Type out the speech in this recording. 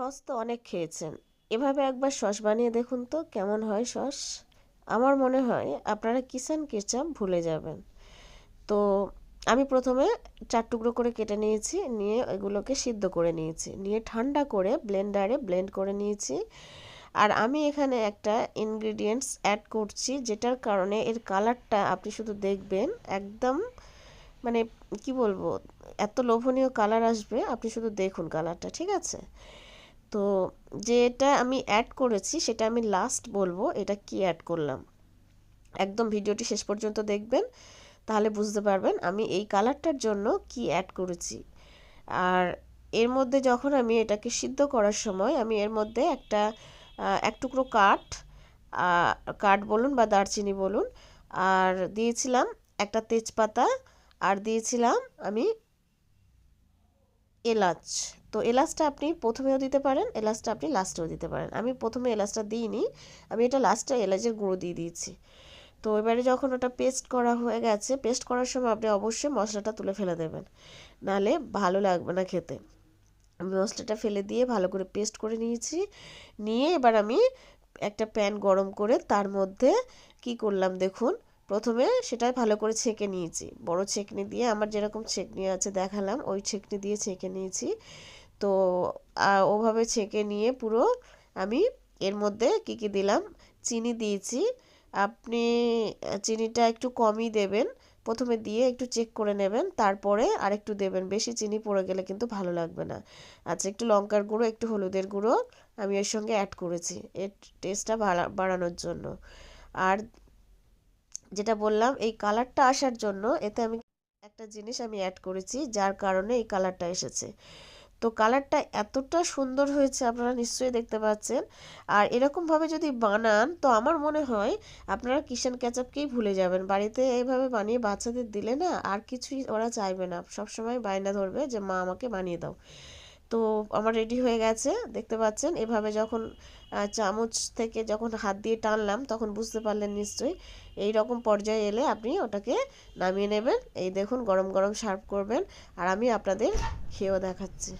Sauce তো অনেক খেয়েছেন, এভাবে একবার সস বানিয়ে দেখুন তো কেমন হয় সস। আমার মনে হয় আপনারা কিষান কেচাপ ভুলে যাবেন। তো আমি প্রথমে 4 টুকরো করে কেটে নিয়েছি, নিয়ে এগুলোকে সিদ্ধ করে নিয়েছি, নিয়ে ঠান্ডা করে ব্লেন্ডারে ব্লেন্ড করে নিয়েছি। আর আমি এখানে একটা ইনগ্রিডিয়েন্টস অ্যাড করছি, যেটার কারণে এর কালারটা আপনি শুধু দেখবেন, একদম মানে কি বলবো, এত লোভনীয় কালার আসবে, আপনি শুধু দেখুন কালারটা, ঠিক আছে? তো যেটা আমি অ্যাড করেছি সেটা আমি লাস্ট বলবো এটা কি অ্যাড করলাম। একদম ভিডিওটি শেষ পর্যন্ত দেখবেন, তাহলে বুঝতে পারবেন আমি এই কালারটার জন্য কি অ্যাড করেছি। আর এর মধ্যে যখন আমি এটাকে সিদ্ধ করার সময় আমি এর মধ্যে এক টুকরো কাঠ বলুন বা দারচিনি বলুন, আর দিয়েছিলাম একটা তেজপাতা, আর দিয়েছিলাম আমি এলাচ। তো এলাচটা আপনি প্রথমেও দিতে পারেন, এলাচটা আপনি লাস্টেও দিতে পারেন। আমি প্রথমে এলাচটা দিইনি, আমি এটা লাস্টে এলাচের গুঁড়ো দিয়ে দিয়েছি। তো এবারে যখন ওটা পেস্ট করা হয়ে গেছে, পেস্ট করার সময় আপনি অবশ্যই মশলাটা তুলে ফেলে দেবেন, নাহলে ভালো লাগবে না খেতে। আমি মশলাটা ফেলে দিয়ে ভালো করে পেস্ট করে নিয়েছি। নিয়ে এবার আমি একটা প্যান গরম করে তার মধ্যে কি করলাম দেখুন, প্রথমে সেটা ভালো করে ছেঁকে নিয়েছি, বড় ছেঁকনি দিয়ে, আমার যেরকম ছেঁকনি আছে দেখালাম ওই ছেঁকনি দিয়ে ছেঁকে নিয়েছি। তো ওভাবে ছেঁকে নিয়ে পুরো আমি এর মধ্যে কি কি দিলাম, চিনি দিয়েছি। আপনি চিনিটা একটু কমই দেবেন, প্রথমে দিয়ে একটু চেক করে নেবেন, তারপরে আরেকটু দেবেন, বেশি চিনি পড়ে গেলে কিন্তু ভালো লাগবে না। আচ্ছা, একটু লঙ্কার গুঁড়ো, একটু হলুদের গুঁড়ো আমি এর সঙ্গে অ্যাড করেছি এর টেস্টটা বাড়ানোর জন্য। আর যেটা বললাম এই কালারটা আসার জন্য, এতে আমি একটা জিনিস আমি অ্যাড করেছি যার কারণে এই কালারটা এসেছে। তো কালারটা এতটা সুন্দর হয়েছে আপনারা নিশ্চয়ই দেখতে পাচ্ছেন। আর এরকমভাবে যদি বানান তো আমার মনে হয় আপনারা কিষান কেচাপকেই ভুলে যাবেন। বাড়িতে এইভাবে বানিয়ে বাচ্চাদের দিলে না আর কিছুই ওরা চাইবে না, সবসময় বায়না ধরবে যে মা আমাকে বানিয়ে দাও। তো আমার রেডি হয়ে গেছে দেখতে পাচ্ছেন। এভাবে যখন চামচ থেকে যখন হাত দিয়ে টানলাম তখন বুঝতে পারলেন নিশ্চয়ই। এই রকম পর্যায়ে এলে আপনি ওটাকে নামিয়ে নেবেন। এই দেখুন গরম গরম সার্ভ করবেন, আর আমি আপনাদের খেয়েও দেখাচ্ছি।